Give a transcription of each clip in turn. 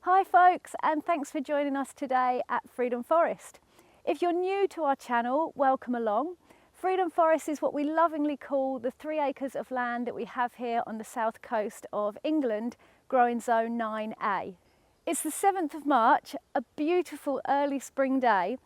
Hi folks, and thanks for joining us today at Freedom Forest. If you're new to our channel, welcome along. Freedom Forest is what we lovingly call the 3 acres of land that we have here on the south coast of England, growing zone 9A. It's the 7th of March, a beautiful early spring day,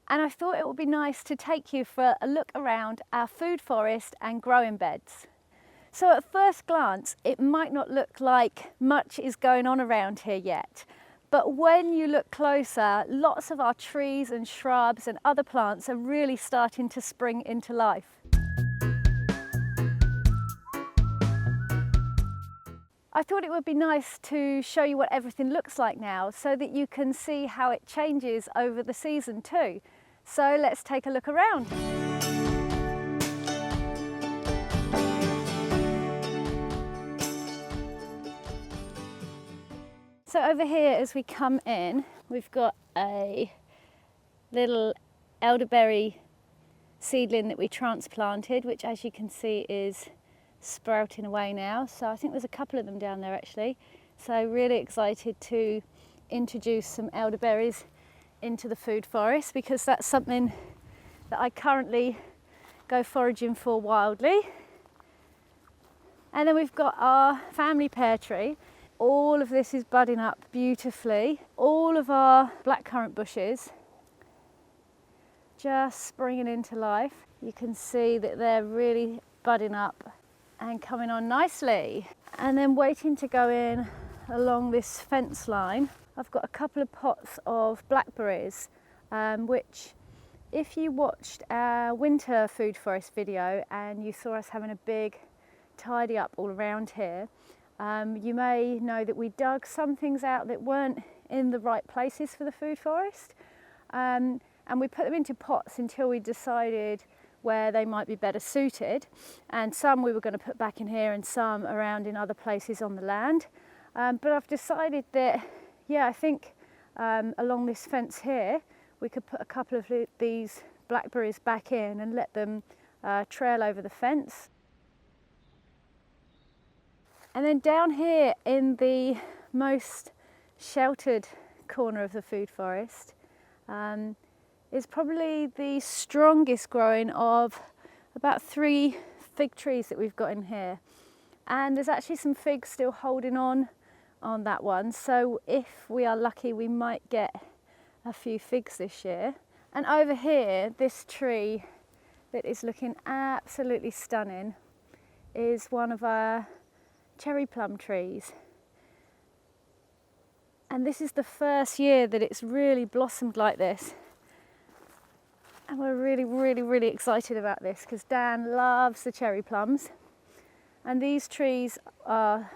and I thought it would be nice to take you for a look around our food forest and growing beds. So at first glance, it might not look like much is going on around here yet, but when you look closer, lots of our trees and shrubs and other plants are really starting to spring into life. I thought it would be nice to show you what everything looks like now so that you can see how it changes over the season too. So let's take a look around. So over here as we come in, we've got a little elderberry seedling that we transplanted, which as you can see is sprouting away now. So I think there's a couple of them down there actually. So really excited to introduce some elderberries into the food forest because that's something that I currently go foraging for wildly. And then we've got our family pear tree. All of this is budding up beautifully. All of our blackcurrant bushes just springing into life. You can see that they're really budding up and coming on nicely. And then waiting to go in along this fence line, I've got a couple of pots of blackberries, which if you watched our winter food forest video and you saw us having a big tidy up all around here, you may know that we dug some things out that weren't in the right places for the food forest, and we put them into pots until we decided where they might be better suited, and some we were going to put back in here and some around in other places on the land, but I've decided that I think along this fence here we could put a couple of these blackberries back in and let them trail over the fence. And then down here in the most sheltered corner of the food forest is probably the strongest growing of about 3 fig trees that we've got in here. And there's actually some figs still holding on that one. So if we are lucky, we might get a few figs this year. And over here, this tree that is looking absolutely stunning is one of our cherry plum trees, and this is the first year that it's really blossomed like this, and we're really excited about this because Dan loves the cherry plums, and these trees are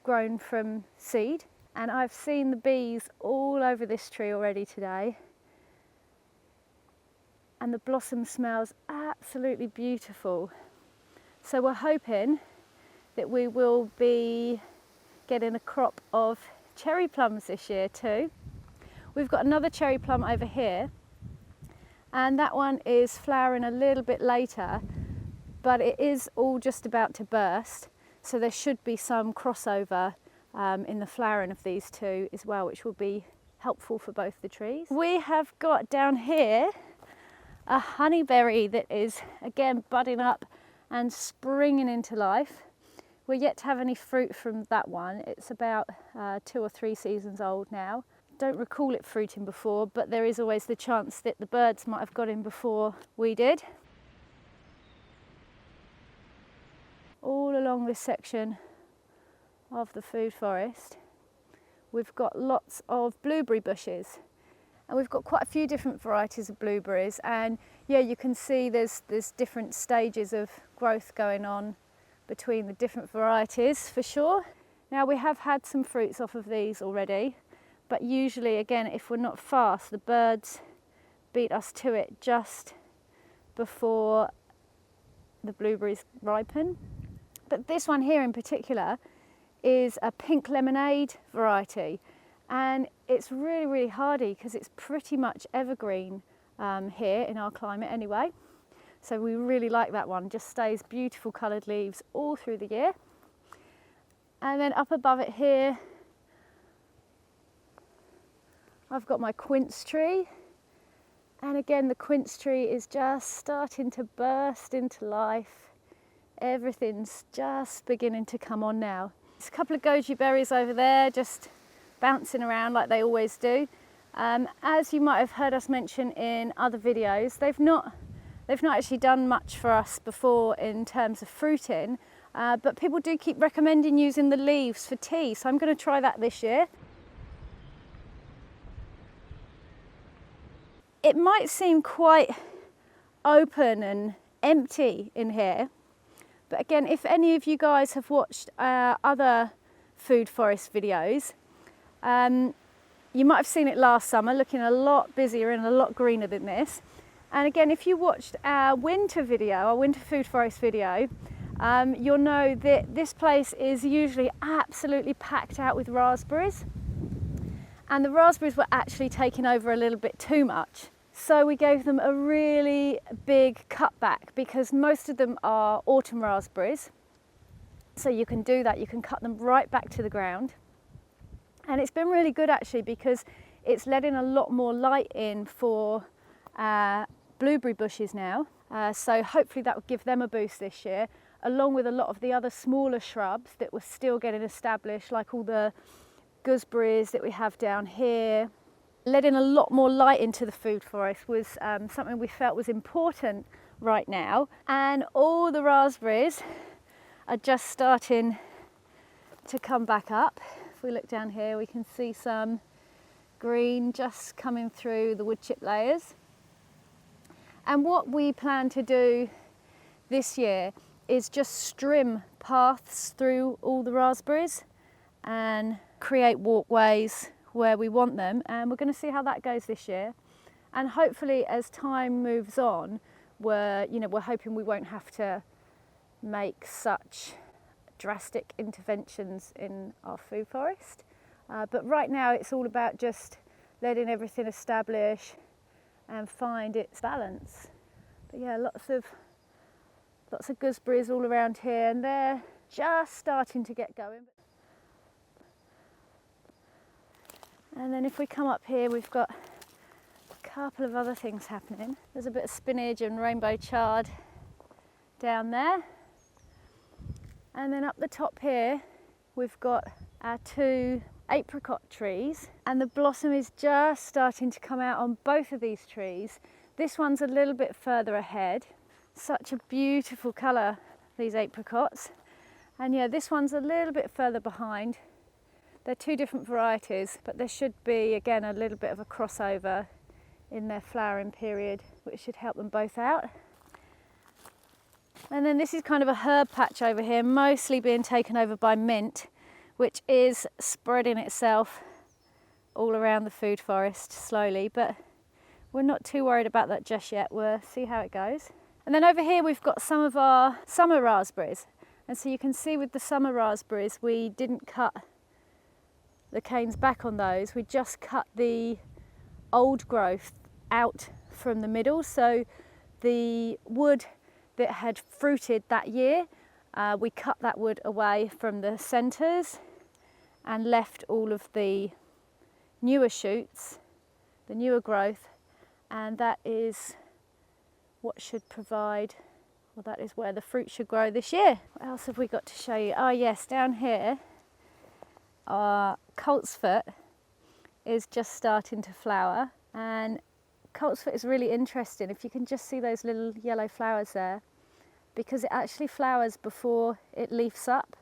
grown from seed, and I've seen the bees all over this tree already today, and the blossom smells absolutely beautiful. So we're hoping that we will be getting a crop of cherry plums this year too. We've got another cherry plum over here, and that one is flowering a little bit later, but it is all just about to burst, so there should be some crossover in the flowering of these two as well, which will be helpful for both the trees. We have got down here a honeyberry that is again budding up and springing into life. We're yet to have any fruit from that one. It's about 2 or 3 seasons old now. Don't recall it fruiting before, but there is always the chance that the birds might have got in before we did. All along this section of the food forest, we've got lots of blueberry bushes. And we've got quite a few different varieties of blueberries, and you can see there's different stages of growth going on between the different varieties for sure. Now we have had some fruits off of these already, but usually again if we're not fast, the birds beat us to it just before the blueberries ripen. But this one here in particular is a pink lemonade variety, and it's really hardy because it's pretty much evergreen here in our climate anyway. So we really like that one, just stays beautiful coloured leaves all through the year. And then up above it here, I've got my quince tree, and again the quince tree is just starting to burst into life. Everything's just beginning to come on now. There's a couple of goji berries over there just bouncing around like they always do. As you might have heard us mention in other videos, they've not actually done much for us before in terms of fruiting, but people do keep recommending using the leaves for tea, so I'm going to try that this year. It might seem quite open and empty in here, but again, if any of you guys have watched other food forest videos, you might have seen it last summer, looking a lot busier and a lot greener than this. And again, if you watched our winter video, our winter food forest video, you'll know that this place is usually absolutely packed out with raspberries. And the raspberries were actually taking over a little bit too much. So we gave them a really big cutback because most of them are autumn raspberries. So you can do that, you can cut them right back to the ground. And it's been really good actually because it's letting a lot more light in for blueberry bushes now. So hopefully that will give them a boost this year, along with a lot of the other smaller shrubs that were still getting established, like all the gooseberries that we have down here. Letting a lot more light into the food forest was something we felt was important right now. And all the raspberries are just starting to come back up. If we look down here, we can see some green just coming through the wood chip layers. And what we plan to do this year is just strim paths through all the raspberries and create walkways where we want them, and we're going to see how that goes this year. And hopefully as time moves on, we're hoping we won't have to make such drastic interventions in our food forest, but right now it's all about just letting everything establish and find its balance. But yeah, lots of gooseberries all around here, and they're just starting to get going. And then if we come up here, we've got a couple of other things happening. There's a bit of spinach and rainbow chard down there. And then up the top here, we've got our 2 apricot trees, and the blossom is just starting to come out on both of these trees. This one's a little bit further ahead. Such a beautiful colour, these apricots. And yeah, this one's a little bit further behind. They're 2 different varieties, but there should be, again, a little bit of a crossover in their flowering period, which should help them both out. And then this is kind of a herb patch over here, mostly being taken over by mint, which is spreading itself all around the food forest slowly, but we're not too worried about that just yet. We'll see how it goes. And then over here we've got some of our summer raspberries. And so you can see with the summer raspberries, we didn't cut the canes back on those. We just cut the old growth out from the middle. So the wood that had fruited that year, we cut that wood away from the centres and left all of the newer shoots, the newer growth, and that is what should provide, well, that is where the fruit should grow this year. What else have we got to show you? Oh yes, down here our coltsfoot is just starting to flower, and coltsfoot is really interesting. If you can just see those little yellow flowers there, because it actually flowers before it leaves up,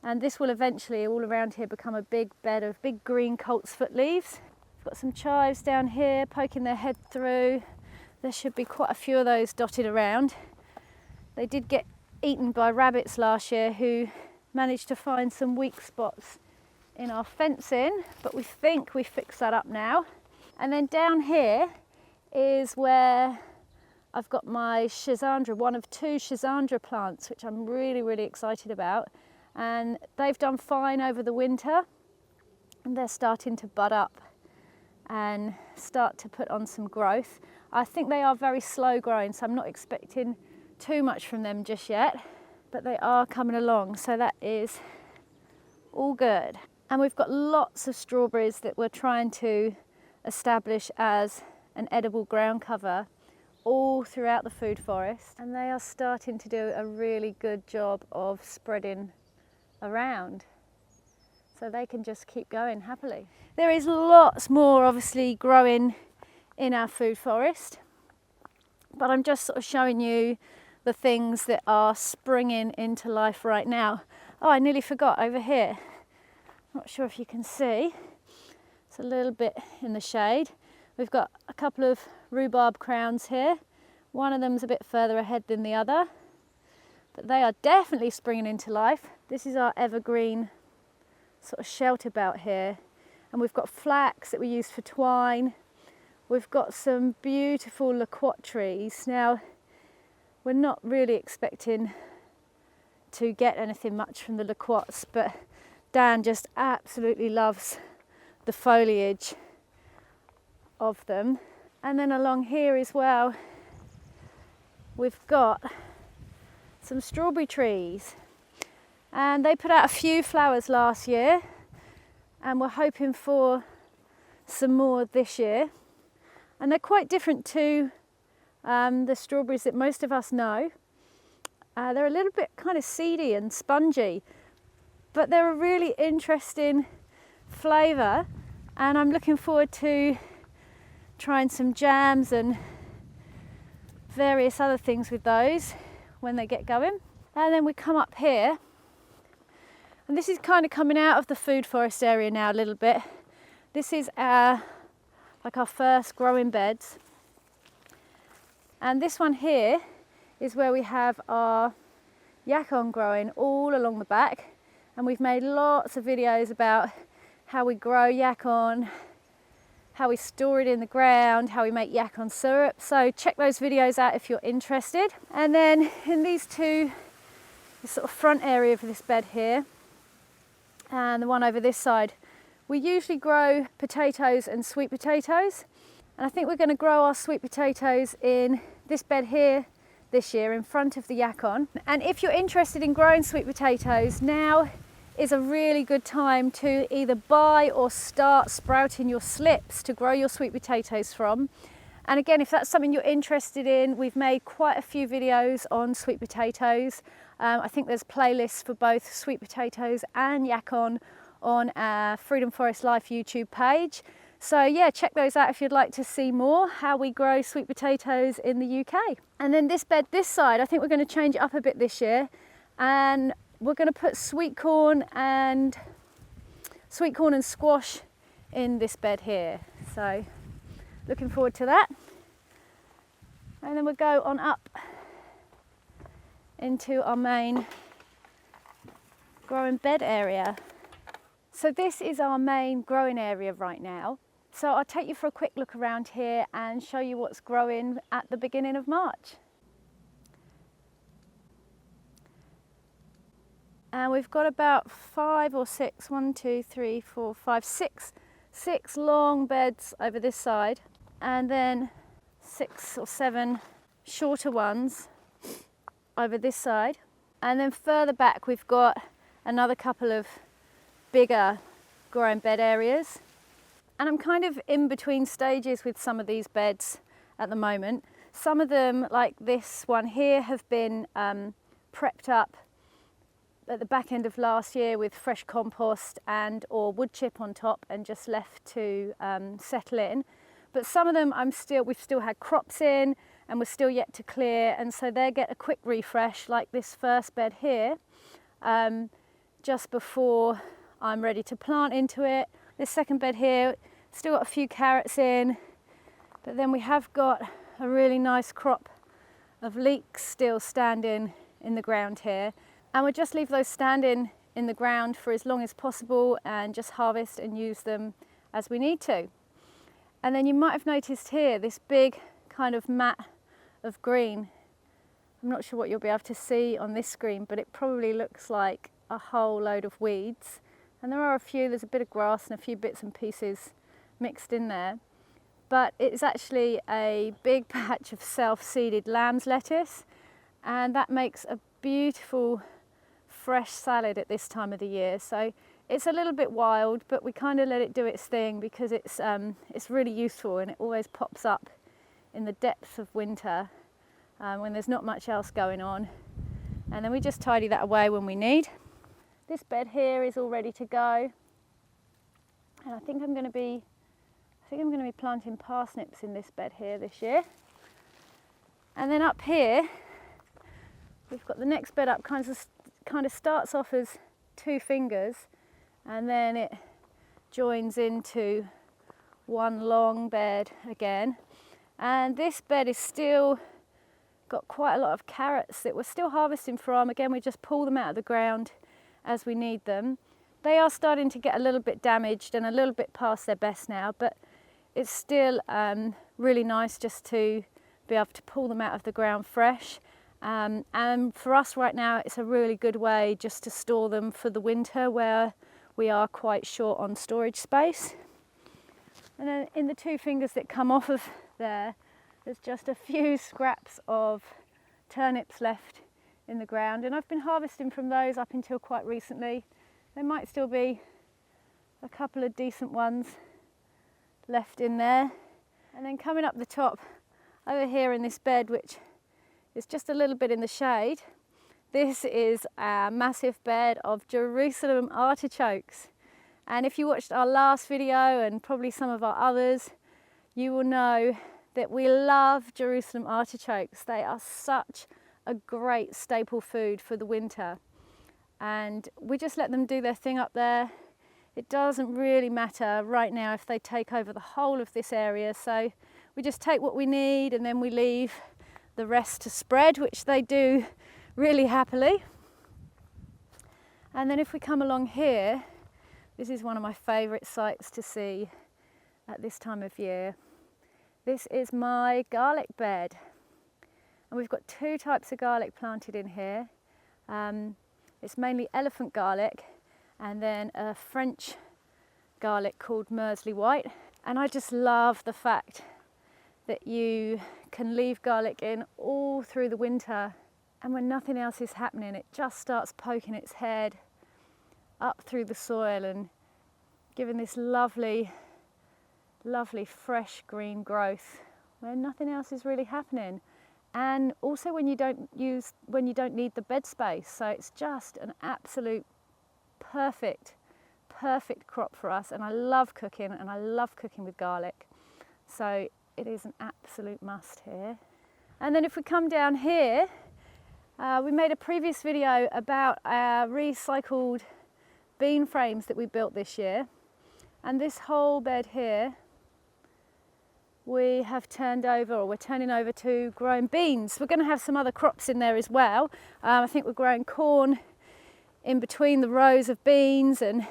and this will eventually all around here become a big bed of big green coltsfoot leaves. We've got some chives down here poking their head through. There should be quite a few of those dotted around. They did get eaten by rabbits last year, who managed to find some weak spots in our fencing, but we think we fixed that up now. And then down here is where I've got my schizandra, one of 2 schizandra plants, which I'm really excited about. And they've done fine over the winter, and they're starting to bud up and start to put on some growth. I think they are very slow growing, so I'm not expecting too much from them just yet, but they are coming along, so that is all good. And we've got lots of strawberries that we're trying to establish as an edible ground cover all throughout the food forest, and they are starting to do a really good job of spreading around, so they can just keep going happily. There is lots more obviously growing in our food forest, but I'm just sort of showing you the things that are springing into life right now. Oh, I nearly forgot over here. Not sure if you can see. It's a little bit in the shade. We've got a couple of rhubarb crowns here. One of them's a bit further ahead than the other, but they are definitely springing into life. This is our evergreen sort of shelter belt here, and we've got flax that we use for twine. We've got some beautiful Laquatries. Now, we're not really expecting to get anything much from the Laquats, but Dan just absolutely loves the foliage of them. And then along here as well, we've got some strawberry trees, and they put out a few flowers last year, and we're hoping for some more this year. And they're quite different to the strawberries that most of us know. They're a little bit kind of seedy and spongy, but they're a really interesting flavour, and I'm looking forward to trying some jams and various other things with those when they get going. And then we come up here, and this is kind of coming out of the food forest area now a little bit. This is our first growing beds, and this one here is where we have our yacon growing all along the back, and we've made lots of videos about how we grow yacon, how we store it in the ground, how we make yacon syrup, so check those videos out if you're interested. And then in these two, the sort of front area of this bed here and the one over this side, we usually grow potatoes and sweet potatoes, and I think we're going to grow our sweet potatoes in this bed here this year in front of the yacon. And if you're interested in growing sweet potatoes, now is a really good time to either buy or start sprouting your slips to grow your sweet potatoes from. And again, if that's something you're interested in, we've made quite a few videos on sweet potatoes. I think there's playlists for both sweet potatoes and yacon on our Freedom Forest Life YouTube page. So yeah, check those out if you'd like to see more how we grow sweet potatoes in the UK. And then this bed this side, I think we're going to change it up a bit this year, and we're going to put sweet corn and squash in this bed here. So looking forward to that. And then we'll go on up into our main growing bed area. So this is our main growing area right now. So I'll take you for a quick look around here and show you what's growing at the beginning of March. And we've got about 5 or 6, 1, 2, 3, 4, 5, 6 long beds over this side, and then 6 or 7 shorter ones over this side. And then further back we've got another couple of bigger growing bed areas. And I'm kind of in between stages with some of these beds at the moment. Some of them, like this one here, have been prepped up at the back end of last year with fresh compost and or wood chip on top and just left to settle in. But some of them we've still had crops in and we're still yet to clear, and so they get a quick refresh, like this first bed here, just before I'm ready to plant into it. This second bed here, still got a few carrots in, but then we have got a really nice crop of leeks still standing in the ground here. And we'll just leave those standing in the ground for as long as possible and just harvest and use them as we need to. And then you might have noticed here this big kind of mat of green. I'm not sure what you'll be able to see on this screen, but it probably looks like a whole load of weeds. And there are a few, there's a bit of grass and a few bits and pieces mixed in there. But it's actually a big patch of self-seeded lamb's lettuce, and that makes a beautiful fresh salad at this time of the year. So It's a little bit wild, but we kind of let it do its thing because it's really useful, and it always pops up in the depths of winter when there's not much else going on. And then we just tidy that away when we need. This bed here is all ready to go. And I think I'm going to be planting parsnips in this bed here this year. And then up here, we've got the next bed up, kind of starts off as 2 fingers, and then it joins into one long bed again. And this bed is still got quite a lot of carrots that we're still harvesting from. Again, we just pull them out of the ground as we need them. They are starting to get a little bit damaged and a little bit past their best now, but it's still really nice just to be able to pull them out of the ground fresh. And for us right now, it's a really good way just to store them for the winter where we are quite short on storage space. And then in the 2 fingers that come off of there's just a few scraps of turnips left in the ground, and I've been harvesting from those up until quite recently. There might still be a couple of decent ones left in there. And then coming up the top over here in this bed, which is just a little bit in the shade, this is a massive bed of Jerusalem artichokes. And if you watched our last video and probably some of our others, you will know that we love Jerusalem artichokes. They are such a great staple food for the winter. And we just let them do their thing up there. It doesn't really matter right now if they take over the whole of this area, so we just take what we need and then we leave the rest to spread, which they do really happily. And then if we come along here, this is one of my favourite sights to see at this time of year. This is my garlic bed, and we've got 2 types of garlic planted in here. It's mainly elephant garlic and then a French garlic called Mersey White. And I just love the fact that you can leave garlic in all through the winter, and when nothing else is happening, it just starts poking its head up through the soil and giving this lovely, lovely fresh green growth when nothing else is really happening. And also when you don't need the bed space. So it's just an absolute perfect crop for us. And I love cooking, and I love cooking with garlic. So it is an absolute must here. And then if we come down here, we made a previous video about our recycled bean frames that we built this year. And this whole bed here, we have turned over, or we're turning over to growing beans. We're going to have some other crops in there as well. I think we're growing corn in between the rows of beans, and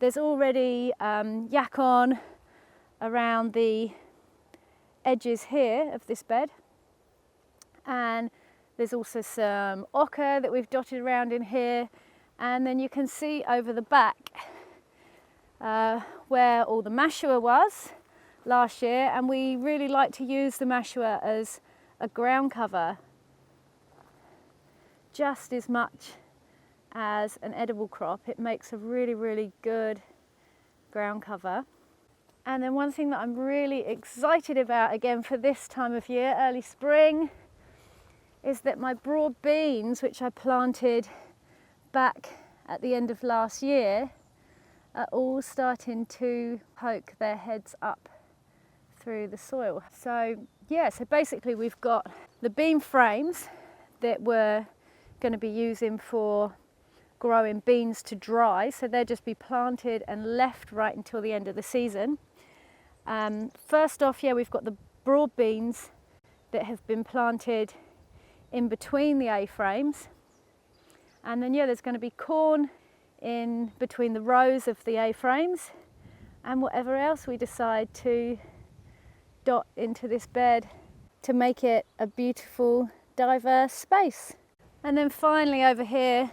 there's already yacon around the edges here of this bed. And there's also some ochre that we've dotted around in here. And then you can see over the back where all the mashua was last year, and we really like to use the mashua as a ground cover just as much as an edible crop. It makes a really, really good ground cover. And then one thing that I'm really excited about again for this time of year, early spring, is that my broad beans, which I planted back at the end of last year, are all starting to poke their heads up through the soil. So yeah, so basically we've got the bean frames that we're going to be using for growing beans to dry, so they'll just be planted and left right until the end of the season. First off, yeah, we've got the broad beans that have been planted in between the A-frames, and then yeah, there's going to be corn in between the rows of the A-frames, and whatever else we decide to dot into this bed to make it a beautiful, diverse space. And then finally over here,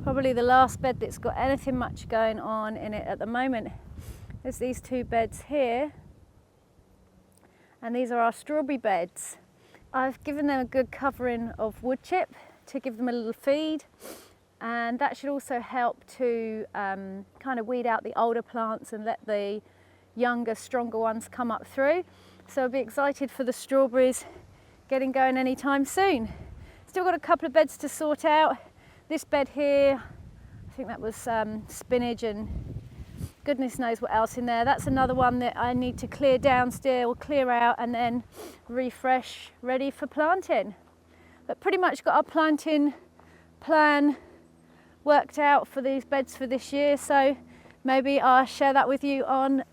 probably the last bed that's got anything much going on in it at the moment, there's these 2 beds here, and these are our strawberry beds. I've given them a good covering of wood chip to give them a little feed, and that should also help to kind of weed out the older plants and let the younger, stronger ones come up through. So I'll be excited for the strawberries getting going anytime soon. Still got a couple of beds to sort out. This bed here, I think that was spinach and goodness knows what else in there. That's another one that I need to clear down still, clear out and then refresh, ready for planting. But pretty much got our planting plan worked out for these beds for this year, so maybe I'll share that with you on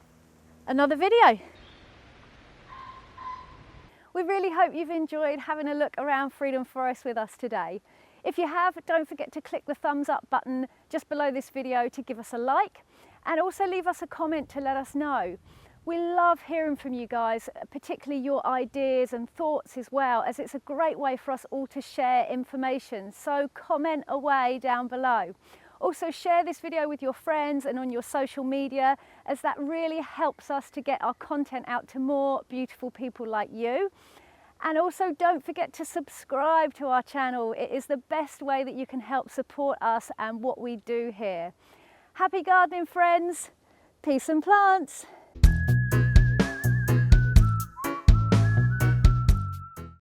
another video. We really hope you've enjoyed having a look around Freedom Forest with us today. If you have, don't forget to click the thumbs up button just below this video to give us a like, and also leave us a comment to let us know. We love hearing from you guys, particularly your ideas and thoughts as well, as it's a great way for us all to share information. So comment away down below. Also share this video with your friends and on your social media, as that really helps us to get our content out to more beautiful people like you. And also don't forget to subscribe to our channel. It is the best way that you can help support us and what we do here. Happy gardening, friends. Peace and plants.